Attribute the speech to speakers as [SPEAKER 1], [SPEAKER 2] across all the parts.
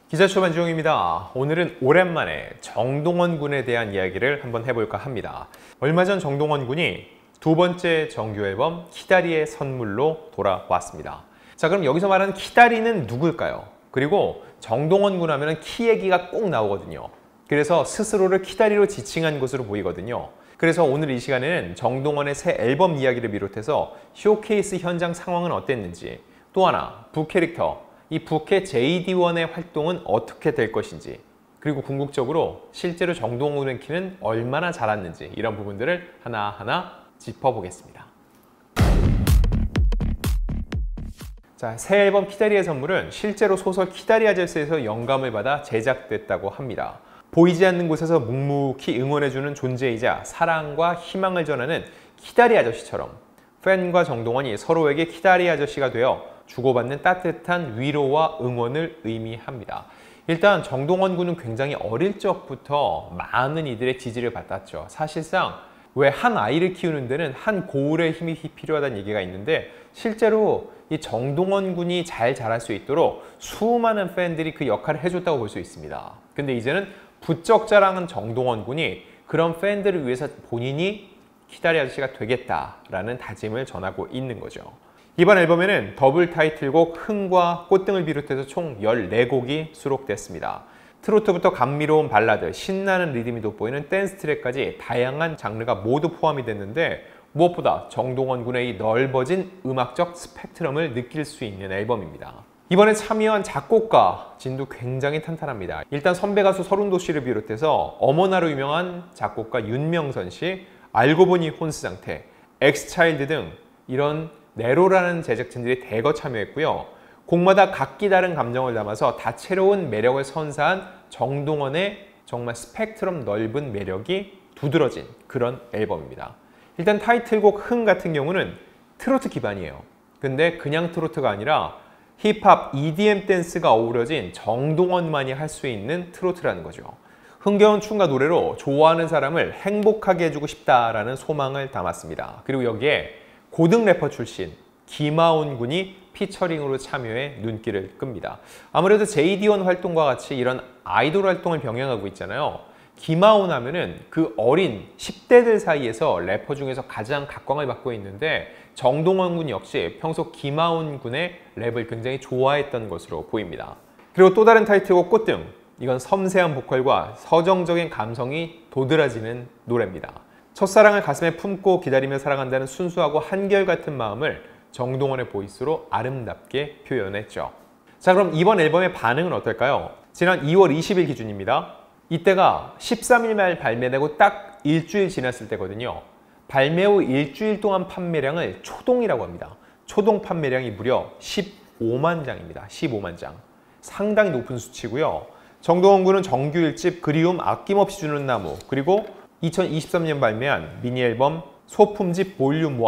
[SPEAKER 1] 기자 초반주용입니다. 오늘은 오랜만에 정동원 군에 대한 이야기를 한번 해볼까 합니다. 얼마 전 정동원 군이 두 번째 정규 앨범 키다리의 선물로 돌아왔습니다. 자, 그럼 여기서 말하는 키다리는 누굴까요? 그리고 정동원 군 하면 키 얘기가 꼭 나오거든요. 그래서 스스로를 키다리로 지칭한 것으로 보이거든요. 그래서 오늘 이 시간에는 정동원의 새 앨범 이야기를 비롯해서 쇼케이스 현장 상황은 어땠는지, 또 하나 부캐릭터 이 부캐 JD1의 활동은 어떻게 될 것인지, 그리고 궁극적으로 실제로 정동원의 키는 얼마나 자랐는지 이런 부분들을 하나하나 짚어보겠습니다. 자, 새 앨범 키다리의 선물은 실제로 소설 키다리 아저씨에서 영감을 받아 제작됐다고 합니다. 보이지 않는 곳에서 묵묵히 응원해주는 존재이자 사랑과 희망을 전하는 키다리 아저씨처럼 팬과 정동원이 서로에게 키다리 아저씨가 되어 주고받는 따뜻한 위로와 응원을 의미합니다. 일단 정동원 군은 굉장히 어릴 적부터 많은 이들의 지지를 받았죠. 사실상 왜 한 아이를 키우는 데는 한 고울의 힘이 필요하다는 얘기가 있는데, 실제로 이 정동원 군이 잘 자랄 수 있도록 수많은 팬들이 그 역할을 해줬다고 볼 수 있습니다. 근데 이제는 부쩍 자랑한 정동원 군이 그런 팬들을 위해서 본인이 키다리 아저씨가 되겠다라는 다짐을 전하고 있는 거죠. 이번 앨범에는 더블 타이틀곡 흥과 꽃등을 비롯해서 총 14곡이 수록됐습니다. 트로트부터 감미로운 발라드, 신나는 리듬이 돋보이는 댄스 트랙까지 다양한 장르가 모두 포함이 됐는데, 무엇보다 정동원 군의 이 넓어진 음악적 스펙트럼을 느낄 수 있는 앨범입니다. 이번에 참여한 작곡가 진도 굉장히 탄탄합니다. 일단 선배 가수 서른도 씨를 비롯해서 어머나로 유명한 작곡가 윤명선 씨, 알고 보니 혼스상태, 엑스차일드 등 이런 네로라는 제작진들이 대거 참여했고요. 곡마다 각기 다른 감정을 담아서 다채로운 매력을 선사한 정동원의 정말 스펙트럼 넓은 매력이 두드러진 그런 앨범입니다. 일단 타이틀곡 흥 같은 경우는 트로트 기반이에요. 근데 그냥 트로트가 아니라 힙합, EDM 댄스가 어우러진 정동원만이 할 수 있는 트로트라는 거죠. 흥겨운 춤과 노래로 좋아하는 사람을 행복하게 해주고 싶다라는 소망을 담았습니다. 그리고 여기에 고등 래퍼 출신 김하온 군이 피처링으로 참여해 눈길을 끕니다. 아무래도 JD1 활동과 같이 이런 아이돌 활동을 병행하고 있잖아요. 김하온 하면은 그 어린 10대들 사이에서 래퍼 중에서 가장 각광을 받고 있는데, 정동원 군 역시 평소 김하온 군의 랩을 굉장히 좋아했던 것으로 보입니다. 그리고 또 다른 타이틀곡 꽃등, 이건 섬세한 보컬과 서정적인 감성이 도드라지는 노래입니다. 첫사랑을 가슴에 품고 기다리며 살아간다는 순수하고 한결같은 마음을 정동원의 보이스로 아름답게 표현했죠. 자, 그럼 이번 앨범의 반응은 어떨까요? 지난 2월 20일 기준입니다. 이때가 13일 말 발매되고 딱 일주일 지났을 때거든요. 발매 후 일주일 동안 판매량을 초동이라고 합니다. 초동 판매량이 무려 15만 장입니다. 15만 장. 상당히 높은 수치고요. 정동원 군은 정규 1집 그리움 아낌없이 주는 나무, 그리고 2023년 발매한 미니 앨범 소품집 볼륨 1,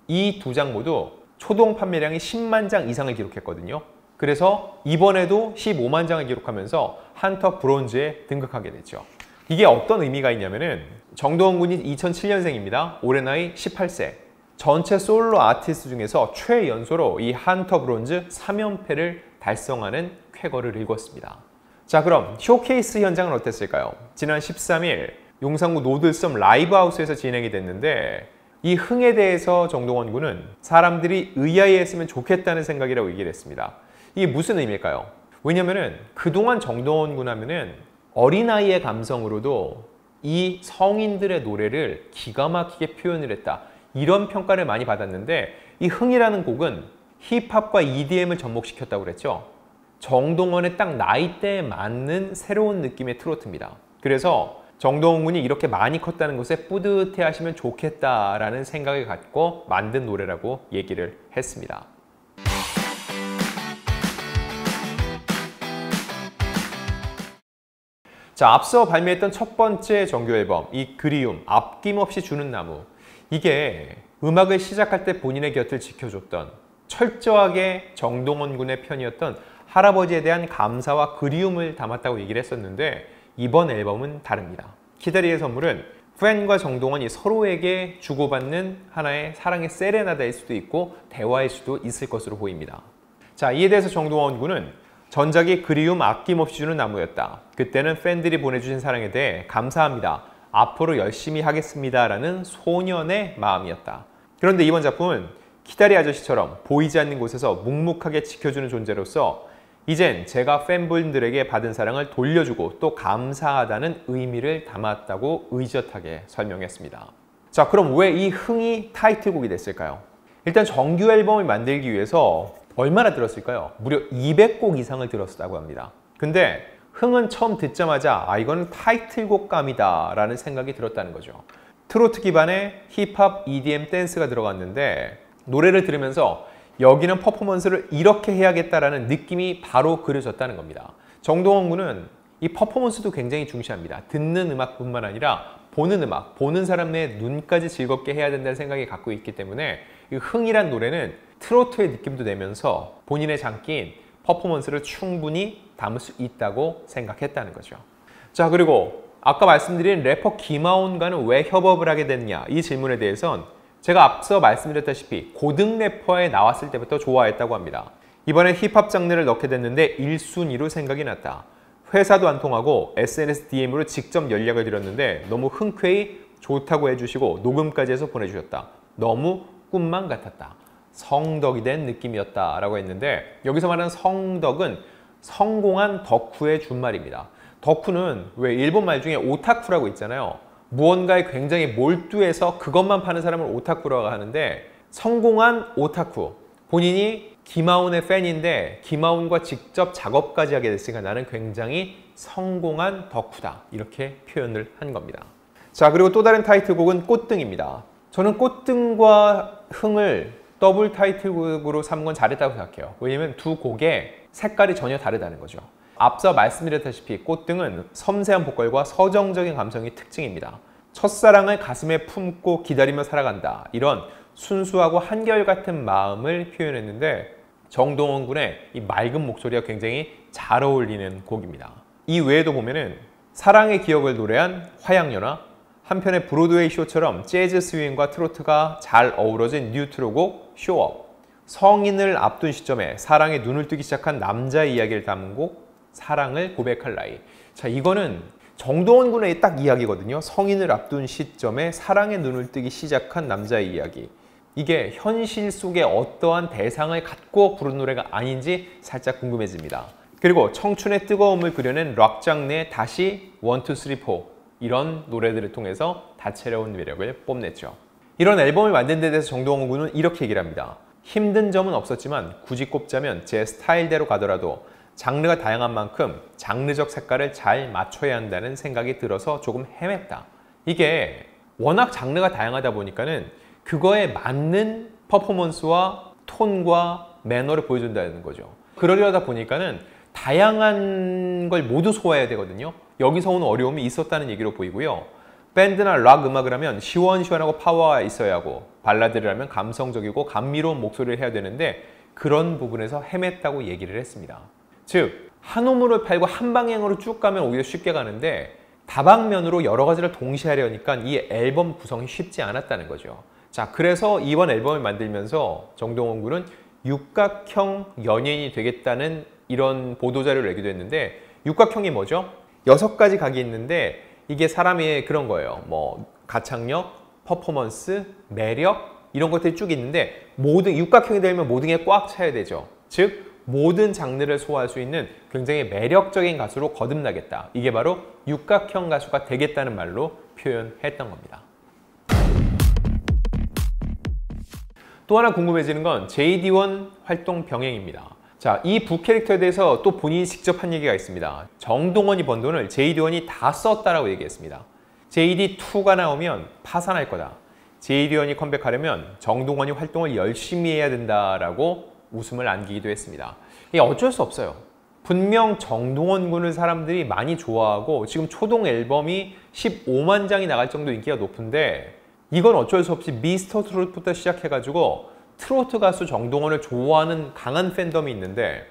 [SPEAKER 1] 이 두 장 모두 초동 판매량이 10만 장 이상을 기록했거든요. 그래서 이번에도 15만 장을 기록하면서 한터 브론즈에 등극하게 됐죠. 이게 어떤 의미가 있냐면은, 정동원 군이 2007년생입니다. 올해 나이 18세. 전체 솔로 아티스트 중에서 최연소로 이 한터 브론즈 3연패를 달성하는 쾌거를 이뤘습니다. 자, 그럼 쇼케이스 현장은 어땠을까요? 지난 13일 용산구 노들섬 라이브하우스에서 진행이 됐는데, 이 흥에 대해서 정동원 군은 사람들이 의아해했으면 좋겠다는 생각이라고 얘기를 했습니다. 이게 무슨 의미일까요? 왜냐면은 그동안 정동원 군 하면은 어린아이의 감성으로도 이 성인들의 노래를 기가 막히게 표현을 했다, 이런 평가를 많이 받았는데, 이 흥이라는 곡은 힙합과 EDM을 접목시켰다고 그랬죠. 정동원의 딱 나이대에 맞는 새로운 느낌의 트로트입니다. 그래서 정동원 군이 이렇게 많이 컸다는 것에 뿌듯해 하시면 좋겠다라는 생각을 갖고 만든 노래라고 얘기를 했습니다. 자, 앞서 발매했던 첫 번째 정규 앨범 이 그리움, 아낌없이 주는 나무, 이게 음악을 시작할 때 본인의 곁을 지켜줬던 철저하게 정동원 군의 편이었던 할아버지에 대한 감사와 그리움을 담았다고 얘기를 했었는데, 이번 앨범은 다릅니다. 키다리의 선물은 팬과 정동원이 서로에게 주고받는 하나의 사랑의 세레나다일 수도 있고 대화일 수도 있을 것으로 보입니다. 자, 이에 대해서 정동원 군은 전작이 그리움 아낌없이 주는 나무였다. 그때는 팬들이 보내주신 사랑에 대해 감사합니다. 앞으로 열심히 하겠습니다. 라는 소년의 마음이었다. 그런데 이번 작품은 키다리 아저씨처럼 보이지 않는 곳에서 묵묵하게 지켜주는 존재로서 이젠 제가 팬분들에게 받은 사랑을 돌려주고 또 감사하다는 의미를 담았다고 의젓하게 설명했습니다. 자, 그럼 왜 이 흥이 타이틀곡이 됐을까요? 일단 정규 앨범을 만들기 위해서 얼마나 들었을까요? 무려 200곡 이상을 들었다고 합니다. 근데 흥은 처음 듣자마자 이거는 타이틀곡감이다 라는 생각이 들었다는 거죠. 트로트 기반의 힙합, EDM 댄스가 들어갔는데 노래를 들으면서 여기는 퍼포먼스를 이렇게 해야겠다라는 느낌이 바로 그려졌다는 겁니다. 정동원 군은 이 퍼포먼스도 굉장히 중시합니다. 듣는 음악뿐만 아니라 보는 음악, 보는 사람의 눈까지 즐겁게 해야 된다는 생각이 갖고 있기 때문에 이 흥이란 노래는 트로트의 느낌도 내면서 본인의 장기인 퍼포먼스를 충분히 담을 수 있다고 생각했다는 거죠. 자, 그리고 아까 말씀드린 래퍼 김하온과는 왜 협업을 하게 됐냐 이 질문에 대해선 제가 앞서 말씀드렸다시피 고등 래퍼에 나왔을 때부터 좋아했다고 합니다. 이번에 힙합 장르를 넣게 됐는데 1순위로 생각이 났다. 회사도 안 통하고 SNS DM으로 직접 연락을 드렸는데 너무 흔쾌히 좋다고 해주시고 녹음까지 해서 보내주셨다. 너무 꿈만 같았다. 성덕이 된 느낌이었다 라고 했는데 여기서 말하는 성덕은 성공한 덕후의 준말입니다. 덕후는 왜 일본 말 중에 오타쿠라고 있잖아요. 무언가에 굉장히 몰두해서 그것만 파는 사람을 오타쿠라고 하는데 성공한 오타쿠, 본인이 김하온의 팬인데 김하온과 직접 작업까지 하게 됐으니까 나는 굉장히 성공한 덕후다 이렇게 표현을 한 겁니다. 자, 그리고 또 다른 타이틀곡은 꽃등입니다. 저는 꽃등과 흥을 더블 타이틀곡으로 삼은 건 잘했다고 생각해요. 왜냐면 두 곡의 색깔이 전혀 다르다는 거죠. 앞서 말씀드렸다시피 꽃등은 섬세한 보컬과 서정적인 감성이 특징입니다. 첫사랑을 가슴에 품고 기다리며 살아간다. 이런 순수하고 한결같은 마음을 표현했는데 정동원 군의 이 맑은 목소리가 굉장히 잘 어울리는 곡입니다. 이 외에도 보면은 사랑의 기억을 노래한 화양연화, 한편의 브로드웨이 쇼처럼 재즈 스윙과 트로트가 잘 어우러진 뉴트로곡 쇼업, 성인을 앞둔 시점에 사랑에 눈을 뜨기 시작한 남자의 이야기를 담은 곡 사랑을 고백할 나이. 자, 이거는 정동원 군의 딱 이야기거든요. 성인을 앞둔 시점에 사랑에 눈을 뜨기 시작한 남자의 이야기. 이게 현실 속에 어떠한 대상을 갖고 부른 노래가 아닌지 살짝 궁금해집니다. 그리고 청춘의 뜨거움을 그려낸 락 장르의 다시 1, 2, 3, 4 이런 노래들을 통해서 다채로운 매력을 뽐냈죠. 이런 앨범을 만든 데 대해서 정동원 군은 이렇게 얘기를 합니다. 힘든 점은 없었지만 굳이 꼽자면 제 스타일대로 가더라도 장르가 다양한 만큼 장르적 색깔을 잘 맞춰야 한다는 생각이 들어서 조금 헤맸다. 이게 워낙 장르가 다양하다 보니까는 그거에 맞는 퍼포먼스와 톤과 매너를 보여준다는 거죠. 그러려다 보니까는 다양한 걸 모두 소화해야 되거든요. 여기서 오는 어려움이 있었다는 얘기로 보이고요. 밴드나 락 음악을 하면 시원시원하고 파워가 있어야 하고 발라드를 하면 감성적이고 감미로운 목소리를 해야 되는데 그런 부분에서 헤맸다고 얘기를 했습니다. 즉, 한 우물을 팔고 한 방향으로 쭉 가면 오히려 쉽게 가는데 다방면으로 여러 가지를 동시에 하려니까 이 앨범 구성이 쉽지 않았다는 거죠. 자, 그래서 이번 앨범을 만들면서 정동원 군은 육각형 연예인이 되겠다는 이런 보도자료를 내기도 했는데 육각형이 뭐죠? 6가지 각이 있는데 이게 사람의 그런 거예요. 뭐 가창력, 퍼포먼스, 매력 이런 것들이 쭉 있는데 모든 육각형이 되면 모든 게 꽉 차야 되죠. 즉 모든 장르를 소화할 수 있는 굉장히 매력적인 가수로 거듭나겠다. 이게 바로 육각형 가수가 되겠다는 말로 표현했던 겁니다. 또 하나 궁금해지는 건 JD1 활동 병행입니다. 자, 이 부캐릭터에 대해서 또 본인이 직접 한 얘기가 있습니다. 정동원이 번 돈을 JD1이 다 썼다라고 얘기했습니다. JD2가 나오면 파산할 거다. JD1이 컴백하려면 정동원이 활동을 열심히 해야 된다라고 웃음을 안기기도 했습니다. 이게 어쩔 수 없어요. 분명 정동원 군을 사람들이 많이 좋아하고 지금 초동 앨범이 15만 장이 나갈 정도 인기가 높은데 이건 어쩔 수 없이 미스터 트롯부터 시작해가지고 트로트 가수 정동원을 좋아하는 강한 팬덤이 있는데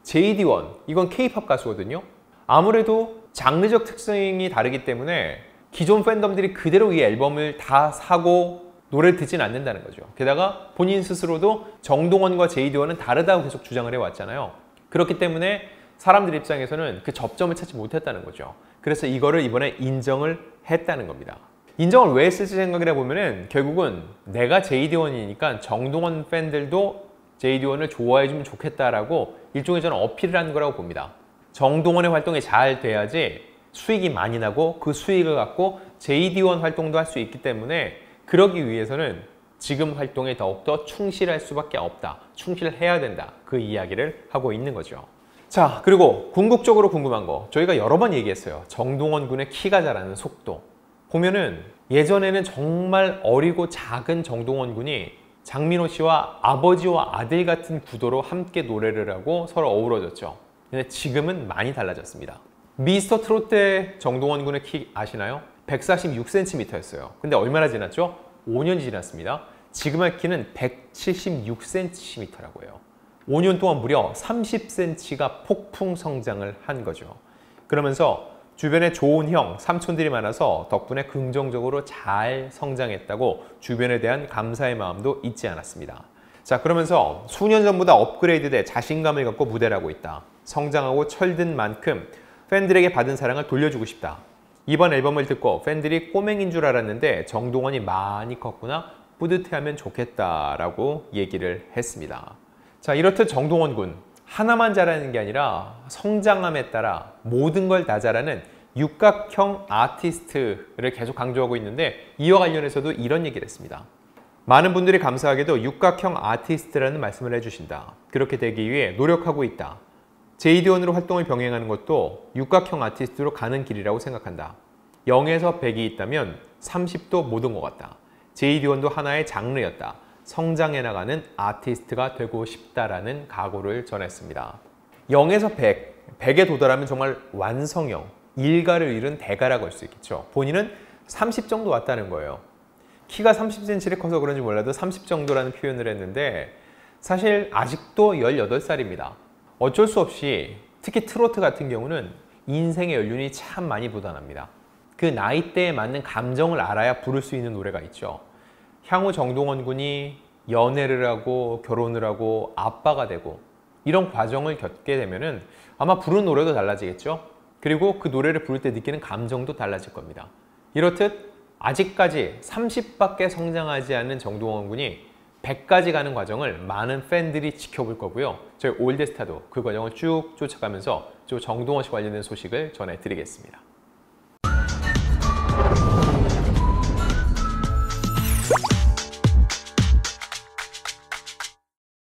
[SPEAKER 1] JD1, 이건 K-팝 가수거든요. 아무래도 장르적 특성이 다르기 때문에 기존 팬덤들이 그대로 이 앨범을 다 사고 노래를 듣진 않는다는 거죠. 게다가 본인 스스로도 정동원과 JD1은 다르다고 계속 주장을 해왔잖아요. 그렇기 때문에 사람들 입장에서는 그 접점을 찾지 못했다는 거죠. 그래서 이거를 이번에 인정을 했다는 겁니다. 인정을 왜 했을지 생각을 해보면은 결국은 내가 JD1이니까 정동원 팬들도 JD1을 좋아해주면 좋겠다라고 일종의 저는 어필을 하는 거라고 봅니다. 정동원의 활동이 잘 돼야지 수익이 많이 나고 그 수익을 갖고 JD1 활동도 할 수 있기 때문에 그러기 위해서는 지금 활동에 더욱더 충실할 수밖에 없다. 충실해야 된다. 그 이야기를 하고 있는 거죠. 자, 그리고 궁극적으로 궁금한 거 저희가 여러 번 얘기했어요. 정동원 군의 키가 자라는 속도. 보면은 예전에는 정말 어리고 작은 정동원 군이 장민호 씨와 아버지와 아들 같은 구도로 함께 노래를 하고 서로 어우러졌죠. 근데 지금은 많이 달라졌습니다. 미스터 트롯 때 정동원 군의 키 아시나요? 146cm였어요. 근데 얼마나 지났죠? 5년이 지났습니다. 지금의 키는 176cm라고 해요. 5년 동안 무려 30cm가 폭풍 성장을 한 거죠. 그러면서 주변에 좋은 형, 삼촌들이 많아서 덕분에 긍정적으로 잘 성장했다고 주변에 대한 감사의 마음도 잊지 않았습니다. 자, 그러면서 수년 전보다 업그레이드돼 자신감을 갖고 무대를 하고 있다. 성장하고 철든 만큼 팬들에게 받은 사랑을 돌려주고 싶다. 이번 앨범을 듣고 팬들이 꼬맹인 줄 알았는데 정동원이 많이 컸구나, 뿌듯해하면 좋겠다라고 얘기를 했습니다. 자, 이렇듯 정동원 군 하나만 잘하는 게 아니라 성장함에 따라 모든 걸 다 잘하는 육각형 아티스트를 계속 강조하고 있는데 이와 관련해서도 이런 얘기를 했습니다. 많은 분들이 감사하게도 육각형 아티스트라는 말씀을 해주신다. 그렇게 되기 위해 노력하고 있다. JD1으로 활동을 병행하는 것도 육각형 아티스트로 가는 길이라고 생각한다. 0에서 100이 있다면 30도 못 온 것 같다. JD1도 하나의 장르였다. 성장해 나가는 아티스트가 되고 싶다라는 각오를 전했습니다. 0에서 100, 100에 도달하면 정말 완성형, 일가를 이룬 대가라고 할 수 있겠죠. 본인은 30 정도 왔다는 거예요. 키가 30cm를 커서 그런지 몰라도 30 정도라는 표현을 했는데 사실 아직도 18살입니다. 어쩔 수 없이 특히 트로트 같은 경우는 인생의 연륜이 참 많이 묻어납니다. 그 나이대에 맞는 감정을 알아야 부를 수 있는 노래가 있죠. 향후 정동원 군이 연애를 하고 결혼을 하고 아빠가 되고 이런 과정을 겪게 되면은 아마 부르는 노래도 달라지겠죠. 그리고 그 노래를 부를 때 느끼는 감정도 달라질 겁니다. 이렇듯 아직까지 30밖에 성장하지 않은 정동원 군이 100까지 가는 과정을 많은 팬들이 지켜볼 거고요. 저희 올드스타도 그 과정을 쭉 쫓아가면서 저 정동원 씨 관련된 소식을 전해드리겠습니다.